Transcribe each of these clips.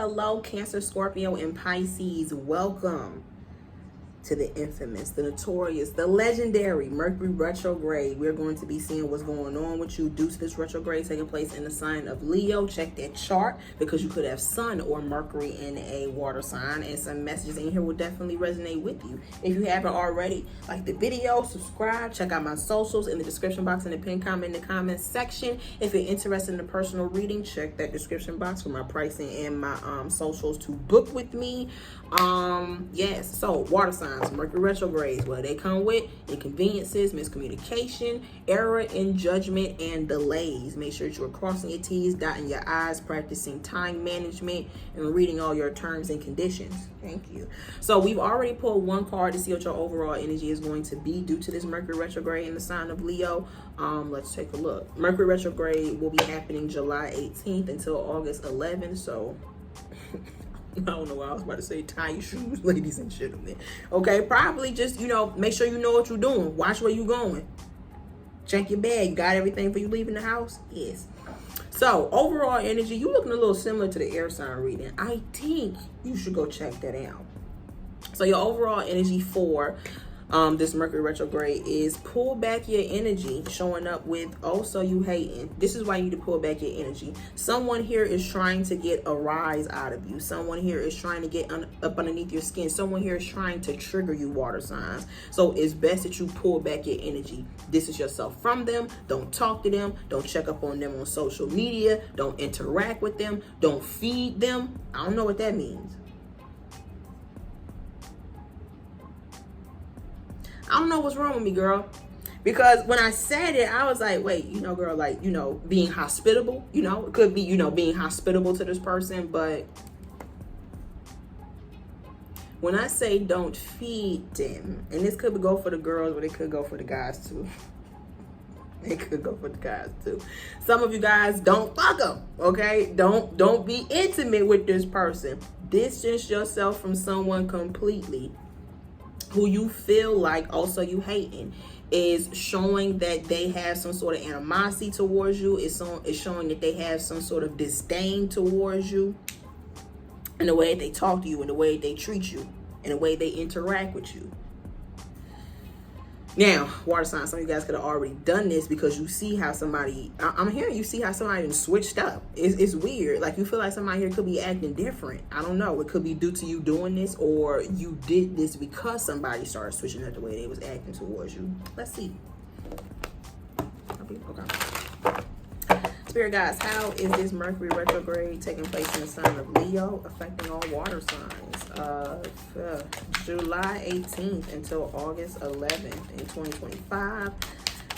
Hello, Cancer, Scorpio, and Pisces. Welcome to the infamous, the notorious, the legendary Mercury retrograde. We're going to be seeing what's going on with you due to this retrograde taking place in the sign of Leo. Check that chart because you could have Sun or Mercury in a water sign, and some messages in here will definitely resonate with you. If you haven't already, like the video, subscribe, check out my socials in the description box and the pinned comment in the comments section. If you're interested in a personal reading, check that description box for my pricing and my socials to book with me. Yes, so water signs, Mercury retrogrades, what they come with: inconveniences, miscommunication, error in judgment, and delays. Make sure that you are crossing your T's, dotting your I's, practicing time management, and reading all your terms and conditions. Thank you. So we've already pulled one card to see what your overall energy is going to be due to this Mercury retrograde in the sign of Leo. Let's take a look. Mercury retrograde will be happening July 18th until August 11th. So I don't know what I was about to say. Tie your shoes, ladies and gentlemen. Okay, probably just, make sure you know what you're doing. Watch where you're going. Check your bag. You got everything for you leaving the house? Yes. So, overall energy, you looking a little similar to the air sign reading. I think you should go check that out. So, your overall energy for this Mercury retrograde is pull back your energy, showing up with also you hating. This is why you need to pull back your energy. Someone here is trying to get a rise out of you. Someone here is trying to get up underneath your skin. Someone here is trying to trigger you, water signs. So it's best that you pull back your energy. Distance yourself from them. Don't talk to them. Don't check up on them on social media. Don't interact with them. Don't feed them. I don't know what that means. I don't know what's wrong with me, girl. Because when I said it, I was like, wait, girl, like, being hospitable, it could be, being hospitable to this person. But when I say don't feed them, and this could go for the girls, but it could go for the guys too. It could go for the guys too. Some of you guys don't fuck them, okay? Don't be intimate with this person. Distance yourself from someone completely who you feel like also you hating. Is showing that they have some sort of animosity towards you. It's showing that they have some sort of disdain towards you in the way that they talk to you, in the way that they treat you, in the way they interact with you. Now, water signs, some of you guys could have already done this because you see how somebody, I'm hearing you see how somebody even switched up. It's weird. Like, you feel like somebody here could be acting different. I don't know. It could be due to you doing this, or you did this because somebody started switching up the way they was acting towards you. Let's see. Okay. Spirit guys, how is this Mercury retrograde taking place in the sign of Leo affecting all water signs? July 18th until August 11th in 2025.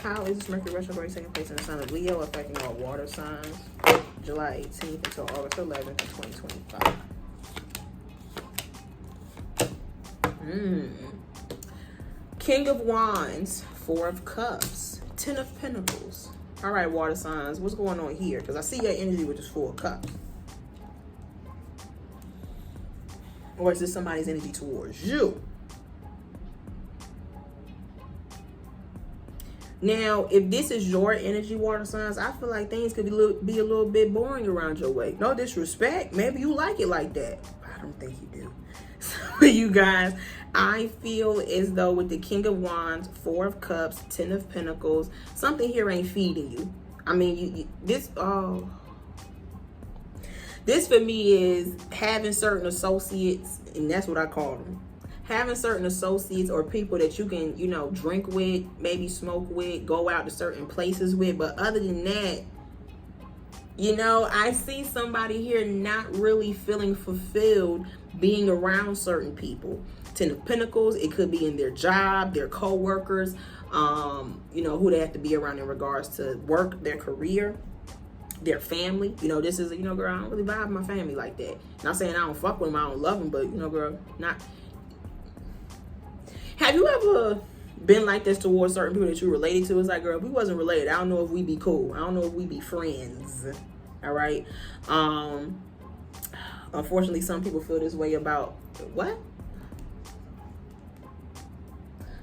How is this Mercury retrograde taking place in the sign of Leo affecting all water signs? July 18th until August 11th in 2025. King of Wands, Four of Cups, Ten of Pentacles. All right, water signs, what's going on here? Because I see your energy with this Four of Cups. Or is this somebody's energy towards you? Now, if this is your energy, water signs, I feel like things could be a little bit boring around your way. No disrespect. Maybe you like it like that. I don't think you do. So, you guys, I feel as though with the King of Wands, Four of Cups, Ten of Pentacles, something here ain't feeding you. I mean, this for me is having certain associates, and that's what I call them. Having certain associates or people that you can, drink with, maybe smoke with, go out to certain places with. But other than that, I see somebody here not really feeling fulfilled being around certain people. Ten of Pentacles, it could be in their job, their co-workers, who they have to be around in regards to work, their career, their family. This is, girl, I don't really vibe with my family like that. Not saying I don't fuck with them, I don't love them, but, girl, not. Have you ever been like this towards certain people that you related to? It's like, girl, if we wasn't related, I don't know if we be cool. I don't know if we be friends. All right. Unfortunately, some people feel this way about what?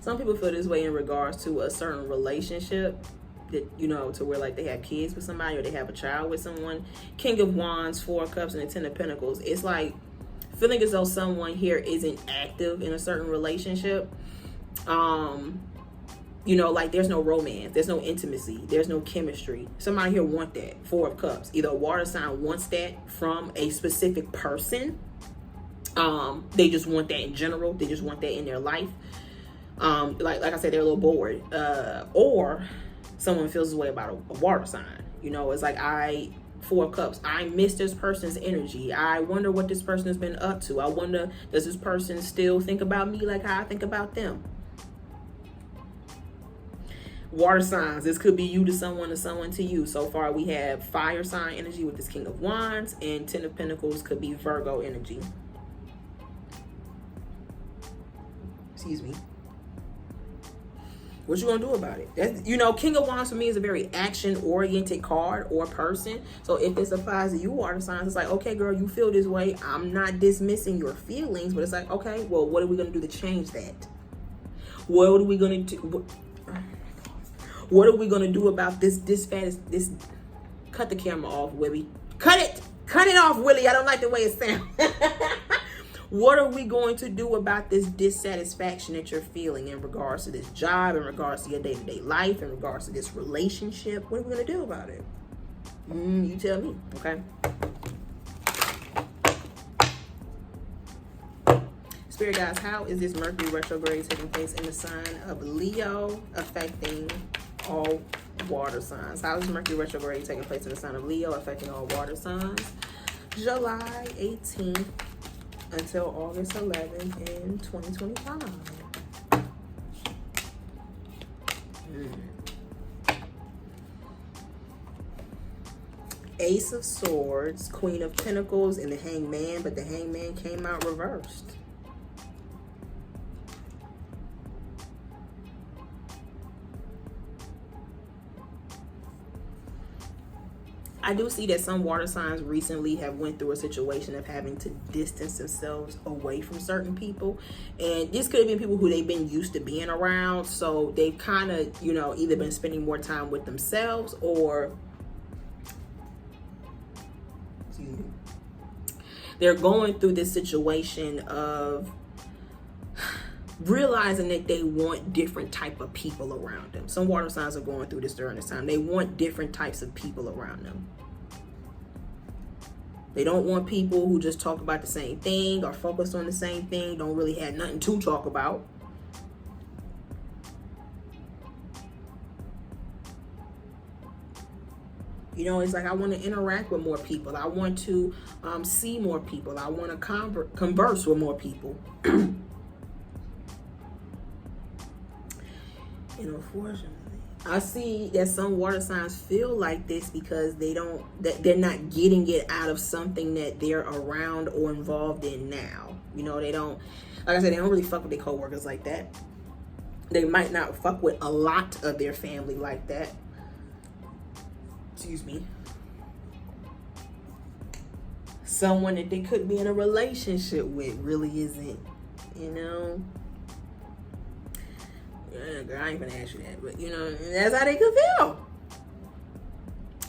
Some people feel this way in regards to a certain relationship. that, you know, to where like they have kids with somebody or they have a child with someone. King of Wands, Four of Cups, and the Ten of Pentacles. It's like feeling as though someone here isn't active in a certain relationship. You know, like there's no romance, there's no intimacy, there's no chemistry. Somebody here want that. Four of Cups. Either a water sign wants that from a specific person. They just want that in general. They just want that in their life. Like I said, they're a little bored. Or someone feels this way about a water sign. You know, it's like Four of Cups. I miss this person's energy. I wonder what this person has been up to. I wonder, does this person still think about me like how I think about them? Water signs. This could be you to someone or someone to you. So far, we have fire sign energy with this King of Wands, and Ten of Pentacles could be Virgo energy. Excuse me. What you gonna do about it? That's, you know, King of Wands for me is a very action-oriented card or person. So if this applies to you, water signs, it's like, okay, girl, you feel this way. I'm not dismissing your feelings, but it's like, okay, well, what are we gonna do to change that? What are we gonna do? What are we gonna do about this? This. Cut the camera off, Willie. Cut it off, Willie. I don't like the way it sounds. What are we going to do about this dissatisfaction that you're feeling in regards to this job, in regards to your day-to-day life, in regards to this relationship? What are we going to do about it? You tell me, okay? Spirit guys, how is this Mercury retrograde taking place in the sign of Leo, affecting all water signs? How is Mercury retrograde taking place in the sign of Leo, affecting all water signs? July 18th. Until August 11th in 2025. Ace of Swords, Queen of Pentacles, and the Hangman, but the Hangman came out reversed. I do see that some water signs recently have went through a situation of having to distance themselves away from certain people. And this could have been people who they've been used to being around. So they've kind of, you know, either been spending more time with themselves or they're going through this situation of realizing that they want different type of people around them. Some water signs are going through this during this time. They want different types of people around them. They don't want people who just talk about the same thing or focus on the same thing, don't really have nothing to talk about. You know, it's like I want to interact with more people. I want to see more people. I want to converse with more people. And unfortunately, I see that some water signs feel like this because they're not getting it out of something that they're around or involved in now. You know, they don't, like I said, they don't really fuck with their coworkers like that. They might not fuck with a lot of their family like that. Excuse me. Someone that they could be in a relationship with really isn't, you know. Yeah, girl, I ain't gonna ask you that, but you know, that's how they could feel.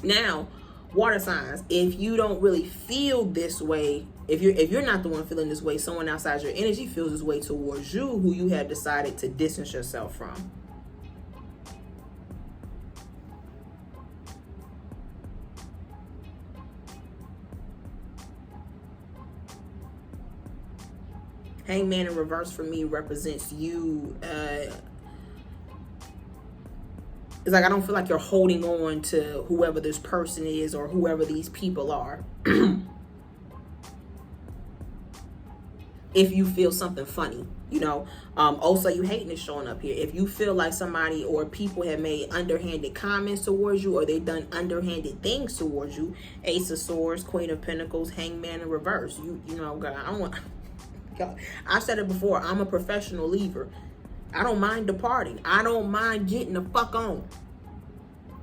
Now, water signs, if you don't really feel this way, if you're not the one feeling this way, someone outside your energy feels this way towards you, who you have decided to distance yourself from. Hangman in reverse for me represents you. It's like I don't feel like you're holding on to whoever this person is or whoever these people are. If you feel something funny, you know. Also, you hating is showing up here. If you feel like somebody or people have made underhanded comments towards you or they've done underhanded things towards you, Ace of Swords, Queen of Pentacles, Hangman in reverse. You know, God, I don't want. God, I've said it before. I'm a professional leaver. I don't mind departing. I don't mind getting the fuck on.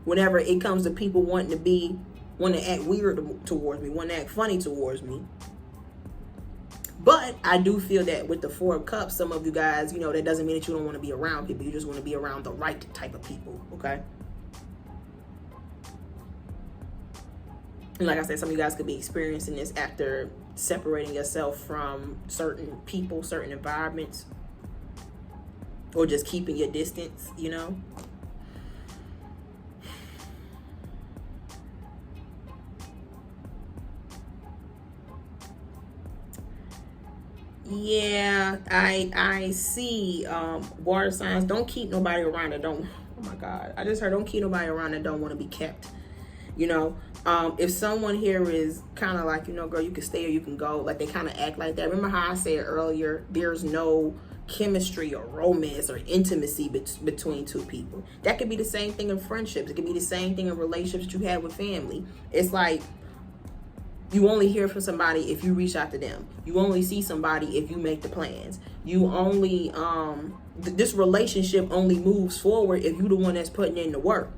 Whenever it comes to people wanting to act weird towards me, wanting to act funny towards me. But I do feel that with the Four of Cups, some of you guys, you know, that doesn't mean that you don't want to be around people. You just want to be around the right type of people, okay? And like I said, some of you guys could be experiencing this after separating yourself from certain people, certain environments, or just keeping your distance, you know. Yeah, I see water signs. Don't keep nobody around that don't, oh my God, I just heard don't keep nobody around that don't want to be kept. You know, if someone here is kind of like, you know, girl, you can stay or you can go, like they kind of act like that. Remember how I said earlier, there's no chemistry or romance or intimacy between two people. That could be the same thing in friendships. It could be the same thing in relationships that you have with family. It's like, you only hear from somebody if you reach out to them. You only see somebody if you make the plans. You only, this relationship only moves forward if you're the one that's putting in the work.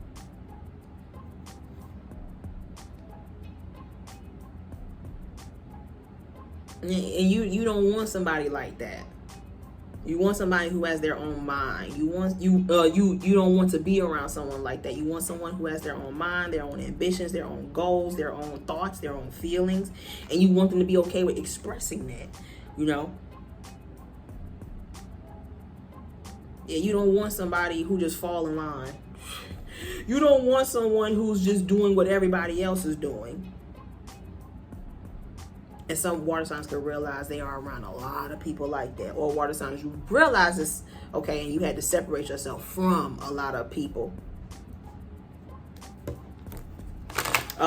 And you don't want somebody like that. You want somebody who has their own mind. You don't want to be around someone like that. You want someone who has their own mind, their own ambitions, their own goals, their own thoughts, their own feelings, and you want them to be okay with expressing that, you know? Yeah, you don't want somebody who just fall in line. You don't want someone who's just doing what everybody else is doing. And some water signs can realize they are around a lot of people like that. Or water signs, you realize it's okay and you had to separate yourself from a lot of people.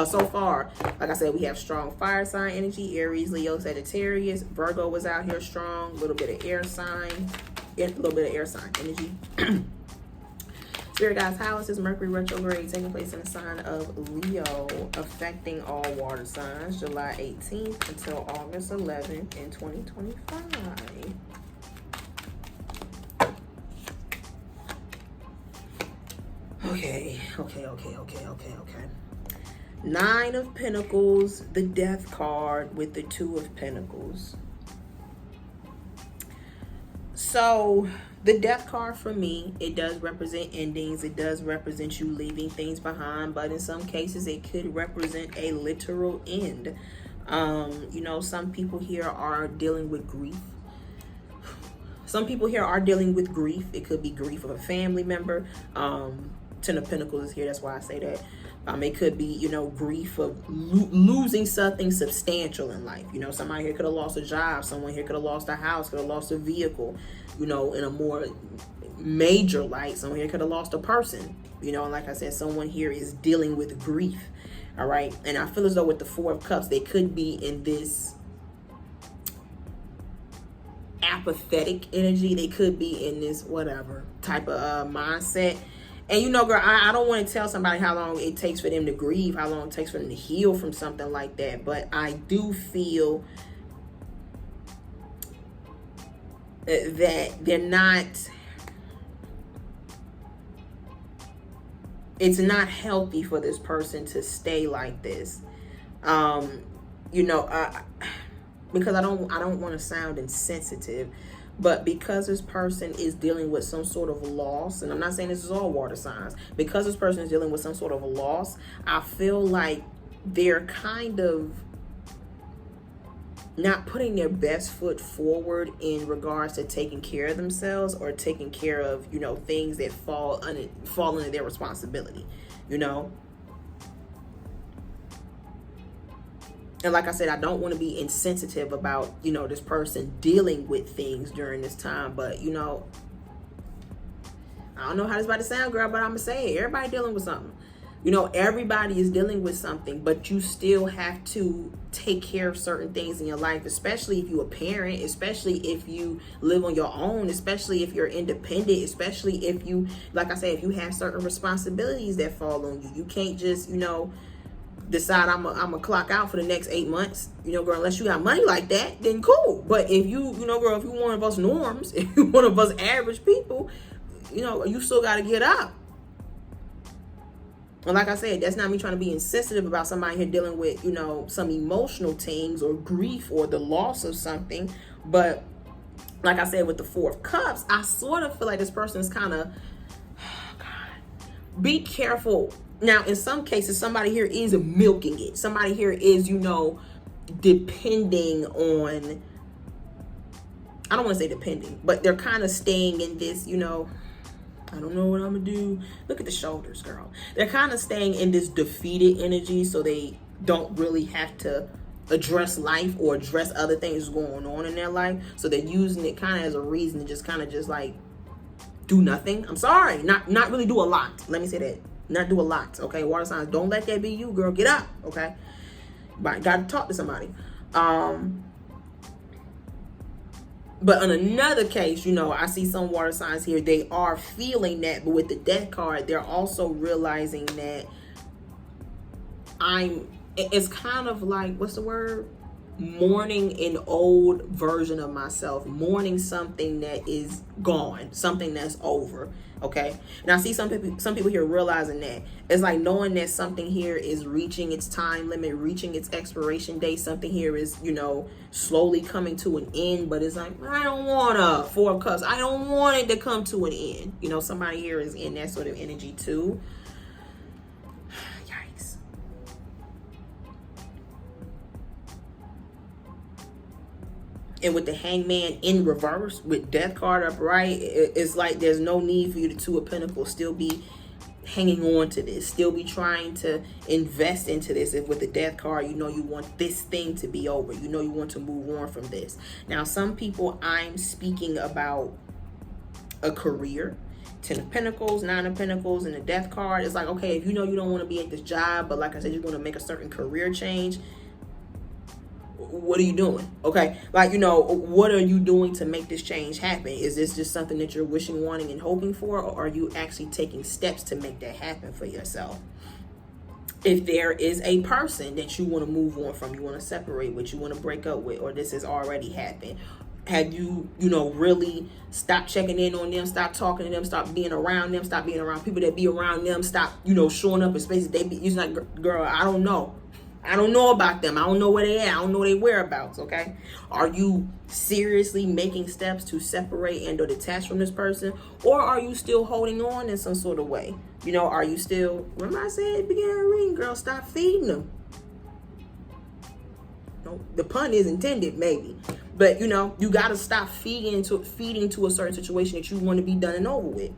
So far, like I said, we have strong fire sign energy. Aries, Leo, Sagittarius. Virgo was out here strong. A little bit of air sign. A little bit of air sign energy. Spirit guides, how is this Mercury retrograde taking place in the sign of Leo, affecting all water signs, July 18th until August 11th in 2025? Okay. Nine of Pentacles, the Death card with the Two of Pentacles. So the Death card for me, it does represent endings. It does represent you leaving things behind, but in some cases it could represent a literal end. You know, some people here are dealing with grief. Some people here are dealing with grief. It could be grief of a family member. Ten of Pentacles is here, that's why I say that. It could be, you know, grief of losing something substantial in life. You know, somebody here could have lost a job. Someone here could have lost a house, could have lost a vehicle. You know, in a more major light, someone here could have lost a person. You know, and like I said, someone here is dealing with grief. All right. And I feel as though with the Four of Cups, they could be in this apathetic energy. They could be in this whatever type of mindset. And you know, girl, I don't want to tell somebody how long it takes for them to grieve, how long it takes for them to heal from something like that. But I do feel that they're not, it's not healthy for this person to stay like this. You know, because I don't want to sound insensitive. But because this person is dealing with some sort of loss, and I'm not saying this is all water signs, because this person is dealing with some sort of a loss, I feel like they're kind of not putting their best foot forward in regards to taking care of themselves or taking care of, you know, things that fall under their responsibility, you know. And like I said, I don't want to be insensitive about, you know, this person dealing with things during this time. But, you know, I don't know how this about to sound, girl, but I'm going to say it. Everybody dealing with something. You know, everybody is dealing with something, but you still have to take care of certain things in your life, especially if you're a parent, especially if you live on your own, especially if you're independent, especially if you, like I said, if you have certain responsibilities that fall on you. You can't just, you know, decide I'm a clock out for the next 8 months, you know, girl, unless you got money like that, then cool. But if you know, girl, if you one of us norms, if you one of us average people, you know, you still got to get up. And like I said, that's not me trying to be insensitive about somebody here dealing with, you know, some emotional things or grief or the loss of something. But like I said, with the Four of Cups, I sort of feel like this person is kind of, be careful. Now, in some cases, somebody here is milking it. Somebody here is, depending on, I don't want to say depending, but they're kind of staying in this, I don't know what I'm going to do. Look at the shoulders, girl. They're kind of staying in this defeated energy, so they don't really have to address life or address other things going on in their life. So they're using it kind of as a reason to just like do nothing. I'm sorry, not really do a lot. Let me say that. Not do a lot, okay? Water signs, don't let that be you, girl. Get up, okay? But got to talk to somebody. But in another case, I see some water signs here. They are feeling that, but with the death card, they're also realizing that it's kind of like, what's the word? Mourning an old version of myself, mourning something that is gone, something that's over. Okay. And I see some people here realizing that it's like knowing that something here is reaching its time limit, reaching its expiration date. Something here is, slowly coming to an end, but it's like, I don't want a 4 of Cups. I don't want it to come to an end. Somebody here is in that sort of energy too. And with the Hangman in reverse, with Death card upright, it's like there's no need for you to Two of Pentacles still be hanging on to this, still be trying to invest into this. If with the Death card, you want this thing to be over, you want to move on from this. Now, some people, I'm speaking about a career. 10 of Pentacles, 9 of Pentacles, and the Death card. It's like, okay, if you don't want to be at this job, but like I said, you're going to make a certain career change. What are you doing? Okay. Like, what are you doing to make this change happen? Is this just something that you're wishing, wanting, and hoping for? Or are you actually taking steps to make that happen for yourself? If there is a person that you want to move on from, you want to separate with, you want to break up with, or this has already happened, have you, really stopped checking in on them, stop talking to them, stop being around them, stop being around people that be around them, stop, showing up in spaces you're like, girl, I don't know. I don't know about them. I don't know where they at. I don't know their whereabouts, okay? Are you seriously making steps to separate and or detach from this person? Or are you still holding on in some sort of way? Are you still, remember I said at the beginning of the reading, girl, stop feeding them. No, the pun is intended, maybe. But, you got to stop feeding to a certain situation that you want to be done and over with.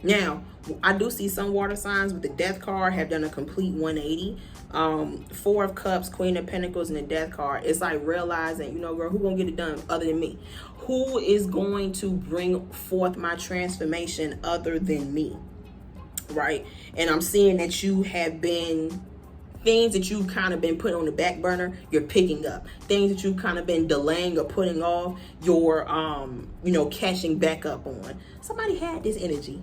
Now, I do see some water signs with the Death card have done a complete 180. 4 of Cups, Queen of Pentacles, and the Death card. It's like realizing, girl, who gonna get it done other than me? Who is going to bring forth my transformation other than me? Right? And I'm seeing that you have been, things that you kind of been putting on the back burner, you're picking up. Things that you kind of been delaying or putting off, you're, catching back up on. Somebody had this energy.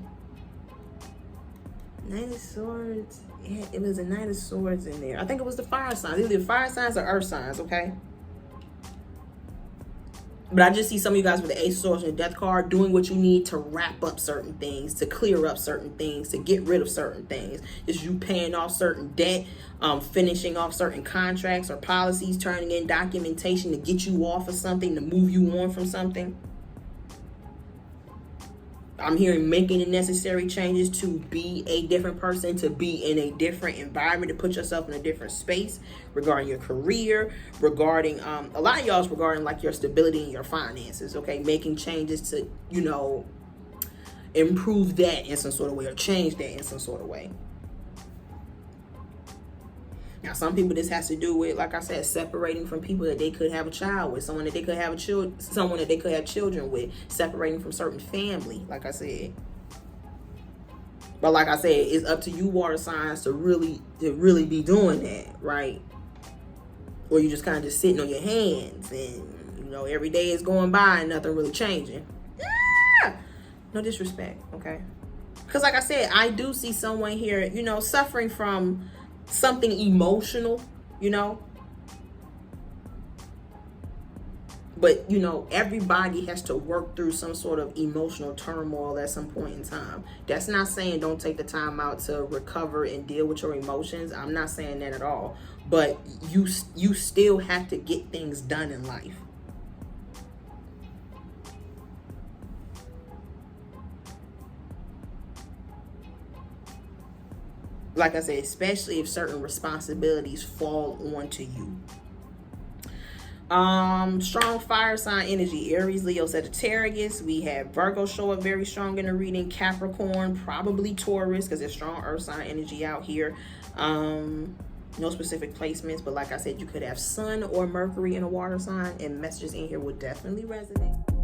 Knight of Swords. Yeah, it was a Knight of Swords in there. I think it was the fire signs. Either fire signs or earth signs, okay? But I just see some of you guys with the Ace of Swords and the Death card doing what you need to wrap up certain things, to clear up certain things, to get rid of certain things. It's you paying off certain debt, finishing off certain contracts or policies, turning in documentation to get you off of something, to move you on from something. I'm hearing making the necessary changes to be a different person, to be in a different environment, to put yourself in a different space regarding your career, regarding, a lot of y'all's regarding like your stability and your finances, okay? Making changes to, improve that in some sort of way or change that in some sort of way. Now, some people this has to do with, like I said, separating from people that they could have a child with, someone that they could have someone that they could have children with, separating from certain family, like I said. But like I said, it's up to you, water signs, to really be doing that, right? Or you just kind of just sitting on your hands and, every day is going by and nothing really changing. Ah! No disrespect, okay? Because like I said, I do see someone here, suffering from something emotional, but everybody has to work through some sort of emotional turmoil at some point in time. That's not saying don't take the time out to recover and deal with your emotions. I'm not saying that at all, but you still have to get things done in life. Like I said, especially if certain responsibilities fall onto you. Strong fire sign energy, Aries, Leo, Sagittarius. We have Virgo show up very strong in the reading, Capricorn, probably Taurus, because there's strong earth sign energy out here. No specific placements, but like I said, you could have Sun or Mercury in a water sign, and messages in here would definitely resonate.